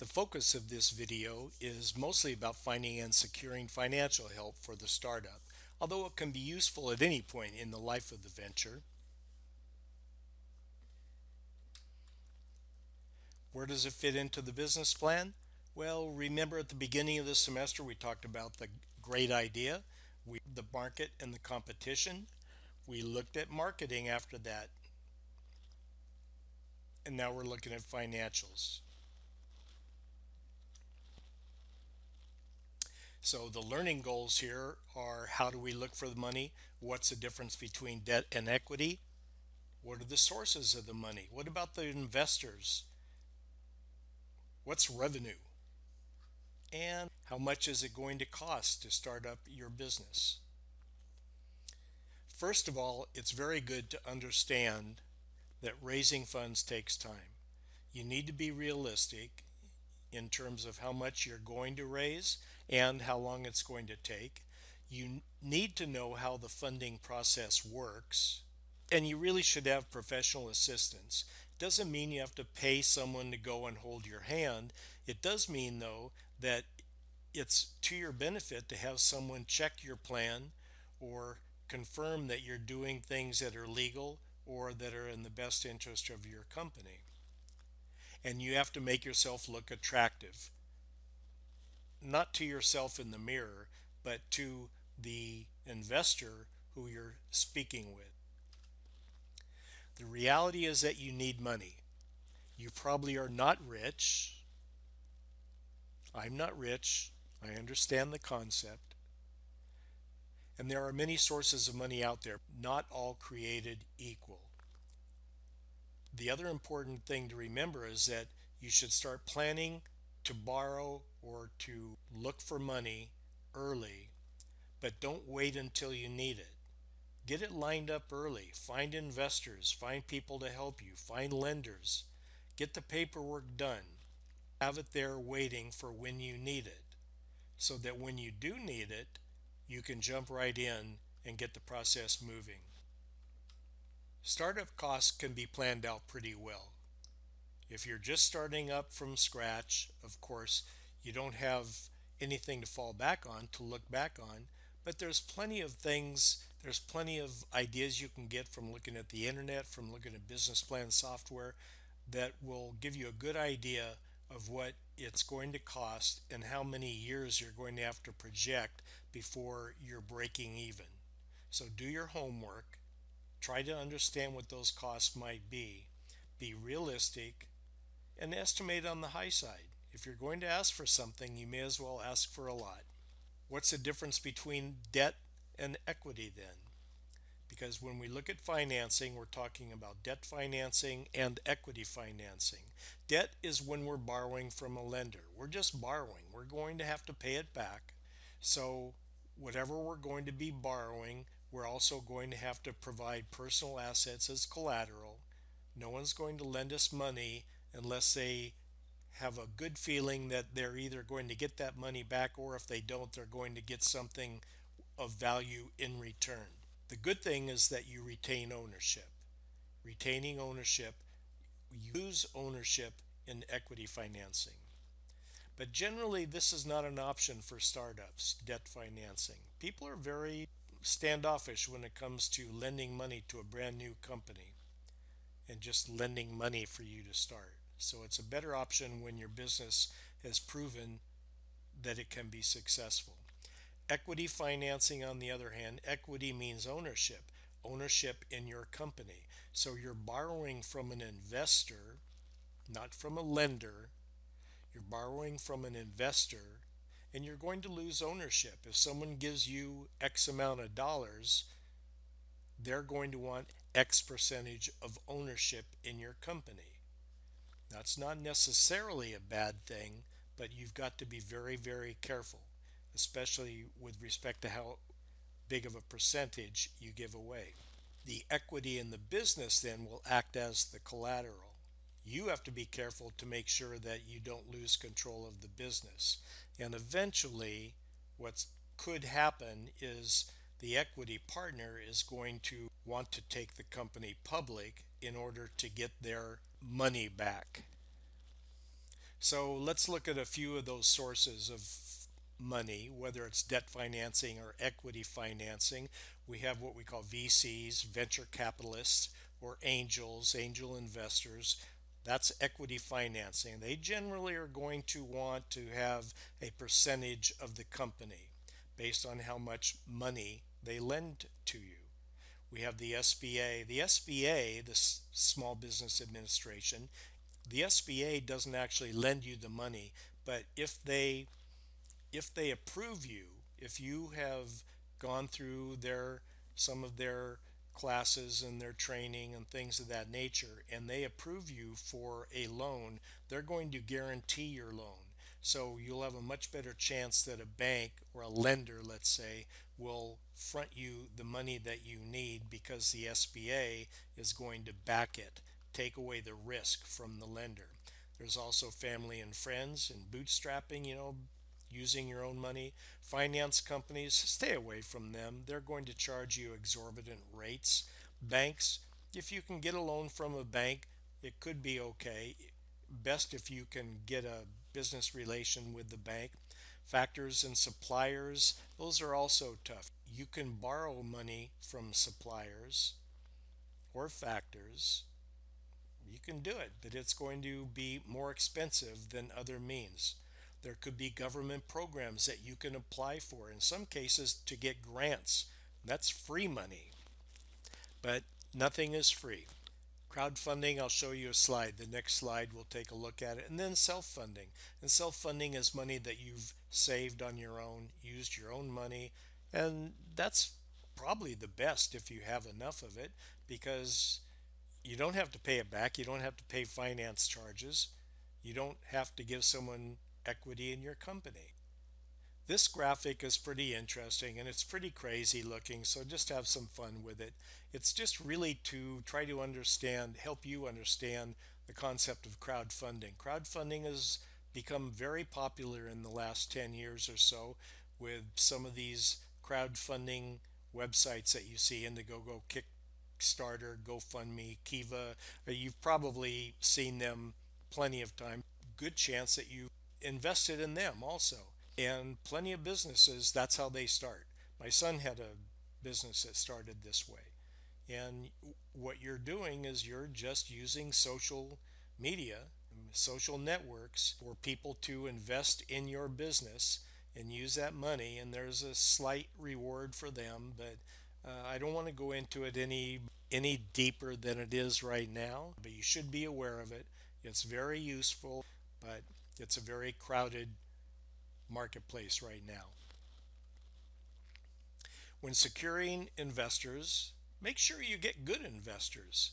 The focus of this video is mostly about finding and securing financial help for the startup, although it can be useful at any point in the life of the venture. Where does it fit into the business plan? Well, remember at the beginning of the semester we talked about the great idea, the market and the competition. We looked at marketing after that, and now we're looking at financials. So the learning goals here are: how do we look for the money? What's the difference between debt and equity? What are the sources of the money? What about the investors? What's revenue? And how much is it going to cost to start up your business? First of all, it's very good to understand that raising funds takes time. You need to be realistic in terms of how much you're going to raise and how long it's going to take. You need to know how the funding process works, and you really should have professional assistance. It doesn't mean you have to pay someone to go and hold your hand. It does mean, though, that it's to your benefit to have someone check your plan or confirm that you're doing things that are legal or that are in the best interest of your company. And you have to make yourself look attractive, not to yourself in the mirror, but to the investor who you're speaking with. The reality is that you need money. You probably are not rich. I'm not rich. I understand the concept. And there are many sources of money out there, not all created equal. The other important thing to remember is that you should start planning to borrow or to look for money early, but don't wait until you need it. Get it lined up early. Find investors, find people to help you, find lenders. Get the paperwork done. Have it there waiting for when you need it, so that when you do need it, you can jump right in and get the process moving. Startup costs can be planned out pretty well. If you're just starting up from scratch, of course, you don't have anything to fall back on, to look back on, but there's plenty of things, there's plenty of ideas you can get from looking at the internet, from looking at business plan software that will give you a good idea of what it's going to cost and how many years you're going to have to project before you're breaking even. So do your homework, try to understand what those costs might be realistic, and estimate on the high side. If you're going to ask for something, you may as well ask for a lot. What's the difference between debt and equity then? Because when we look at financing, we're talking about debt financing and equity financing. Debt is when we're borrowing from a lender. We're just borrowing. We're going to have to pay it back. So whatever we're going to be borrowing, we're also going to have to provide personal assets as collateral. No one's going to lend us money unless they have a good feeling that they're either going to get that money back, or if they don't, they're going to get something of value in return. The good thing is that you retain ownership. Retaining ownership, you lose ownership in equity financing. But generally, this is not an option for startups, debt financing. People are very standoffish when it comes to lending money to a brand new company and just lending money for you to start. So it's a better option when your business has proven that it can be successful. Equity financing, on the other hand, equity means ownership, ownership in your company. So you're borrowing from an investor, not from a lender. You're borrowing from an investor, and you're going to lose ownership. If someone gives you X amount of dollars, they're going to want X percentage of ownership in your company. That's not necessarily a bad thing, but you've got to be very, very careful, especially with respect to how big of a percentage you give away. The equity in the business then will act as the collateral. You have to be careful to make sure that you don't lose control of the business. And eventually, what could happen is the equity partner is going to want to take the company public in order to get their money back. So let's look at a few of those sources of money, whether it's debt financing or equity financing. We have what we call VCs, venture capitalists, or angels, angel investors. That's equity financing. They generally are going to want to have a percentage of the company based on how much money they lend to you. We have the SBA. The SBA, the Small Business Administration, the SBA doesn't actually lend you the money, but if they approve you, if you have gone through their some of their classes and their training and things of that nature, and they approve you for a loan, they're going to guarantee your loan. So you'll have a much better chance that a bank or a lender, let's say, will front you the money that you need because the SBA is going to back it, take away the risk from the lender. There's also family and friends and bootstrapping, using your own money. Finance companies, stay away from them. They're going to charge you exorbitant rates. Banks, if you can get a loan from a bank, it could be okay. Best if you can get a business relation with the bank. Factors and suppliers, those are also tough. You can borrow money from suppliers or factors. You can do it, but it's going to be more expensive than other means. There could be government programs that you can apply for, in some cases, to get grants. That's free money, but nothing is free. Crowdfunding, I'll show you a slide. The next slide, we'll take a look at it. And then self funding. And self funding is money that you've saved on your own, used your own money. And that's probably the best if you have enough of it because you don't have to pay it back. You don't have to pay finance charges. You don't have to give someone equity in your company. This graphic is pretty interesting and it's pretty crazy looking, so just have some fun with it. It's just really to try to understand, help you understand the concept of crowdfunding. Crowdfunding has become very popular in the last 10 years or so with some of these crowdfunding websites that you see: Indiegogo, Kickstarter, GoFundMe, Kiva. You've probably seen them plenty of times. Good chance that you invested in them also. And plenty of businesses, that's how they start. My son had a business that started this way. And what you're doing is you're just using social media, social networks for people to invest in your business and use that money. And there's a slight reward for them, but I don't want to go into it any deeper than it is right now. But you should be aware of it. It's very useful, but it's a very crowded marketplace right now. When securing investors, make sure you get good investors.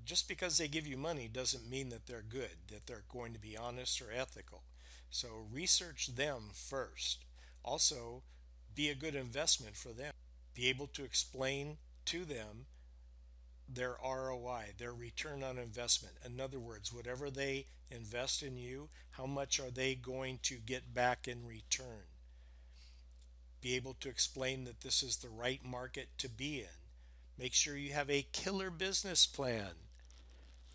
Just because they give you money doesn't mean that they're good, that they're going to be honest or ethical. So research them first. Also, be a good investment for them. Be able to explain to them their ROI, their return on investment. In other words, whatever they invest in you, how much are they going to get back in return? Be able to explain that this is the right market to be in. Make sure you have a killer business plan.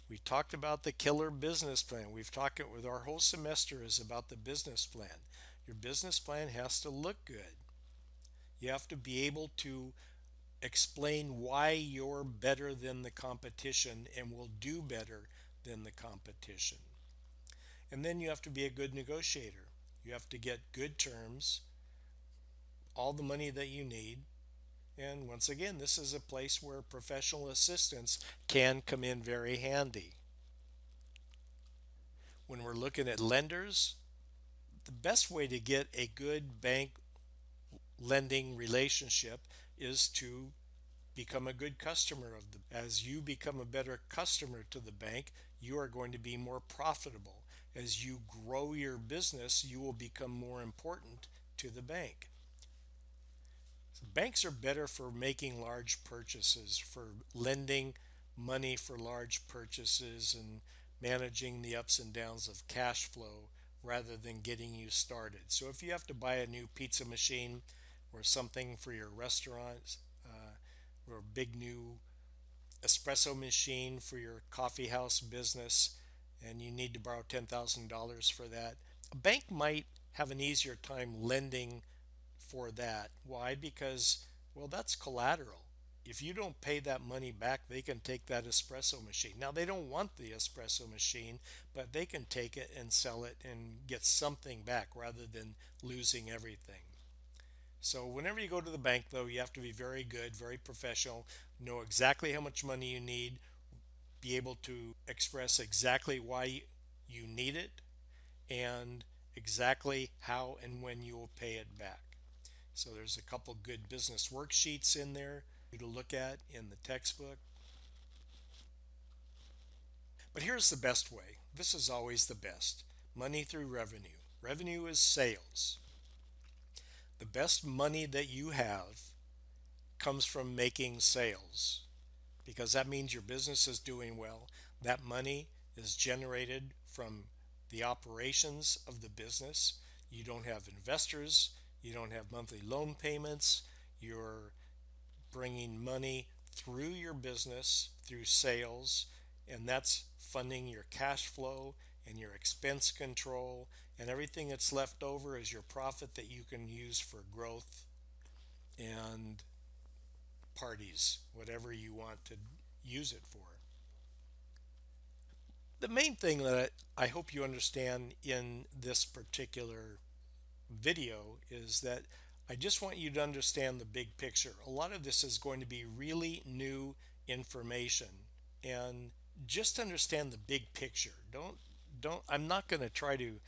We talked about the killer business plan. We've talked with our whole semester is about the business plan. Your business plan has to look good. You have to be able to explain why you're better than the competition and will do better than the competition. And then you have to be a good negotiator. You have to get good terms, all the money that you need. And once again, this is a place where professional assistance can come in very handy. When we're looking at lenders, the best way to get a good bank lending relationship is to become a good customer of the. As you become a better customer to the bank, you are going to be more profitable. As you grow your business, you will become more important to the bank. So banks are better for making large purchases, for lending money for large purchases and managing the ups and downs of cash flow rather than getting you started. So if you have to buy a new pizza machine or something for your restaurant, or a big new espresso machine for your coffee house business, and you need to borrow $10,000 for that. A bank might have an easier time lending for that. Why? Because, well, that's collateral. If you don't pay that money back, they can take that espresso machine. Now, they don't want the espresso machine, but they can take it and sell it and get something back rather than losing everything. So, whenever you go to the bank, though, you have to be very good, very professional, know exactly how much money you need, be able to express exactly why you need it, and exactly how and when you will pay it back. So there's a couple good business worksheets in there to look at in the textbook. But here's the best way. This is always the best. Money through revenue. Revenue is sales. The best money that you have comes from making sales because that means your business is doing well. That money is generated from the operations of the business. You don't have investors, you don't have monthly loan payments. You're bringing money through your business through sales, and that's funding your cash flow and your expense control, and everything that's left over is your profit that you can use for growth and parties, whatever you want to use it for. The main thing that I hope you understand in this particular video is that I just want you to understand the big picture. A lot of this is going to be really new information, and just understand the big picture. Don't I'm not going to try to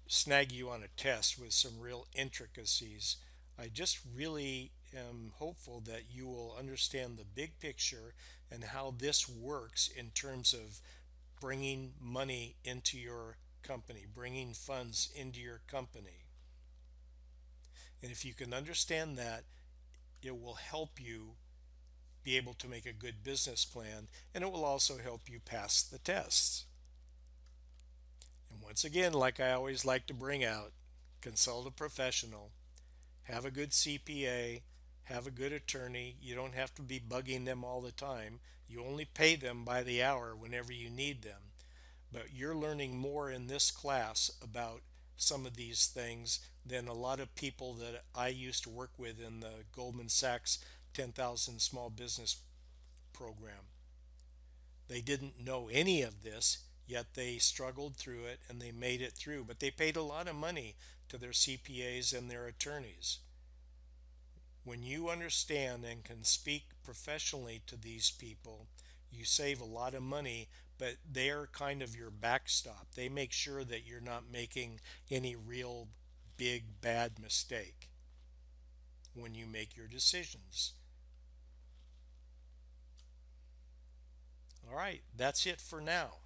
snag you on a test with some real intricacies. I just really am hopeful that you will understand the big picture and how this works in terms of bringing money into your company, bringing funds into your company. And if you can understand that, it will help you be able to make a good business plan, and it will also help you pass the tests. And once again, like I always like to bring out, consult a professional, have a good CPA, have a good attorney. You don't have to be bugging them all the time. You only pay them by the hour whenever you need them. But you're learning more in this class about some of these things than a lot of people that I used to work with in the Goldman Sachs 10,000 Small Business Program. They didn't know any of this, yet they struggled through it and they made it through. But they paid a lot of money to their CPAs and their attorneys. When you understand and can speak professionally to these people, you save a lot of money, but they're kind of your backstop. They make sure that you're not making any real big bad mistake when you make your decisions. All right, that's it for now.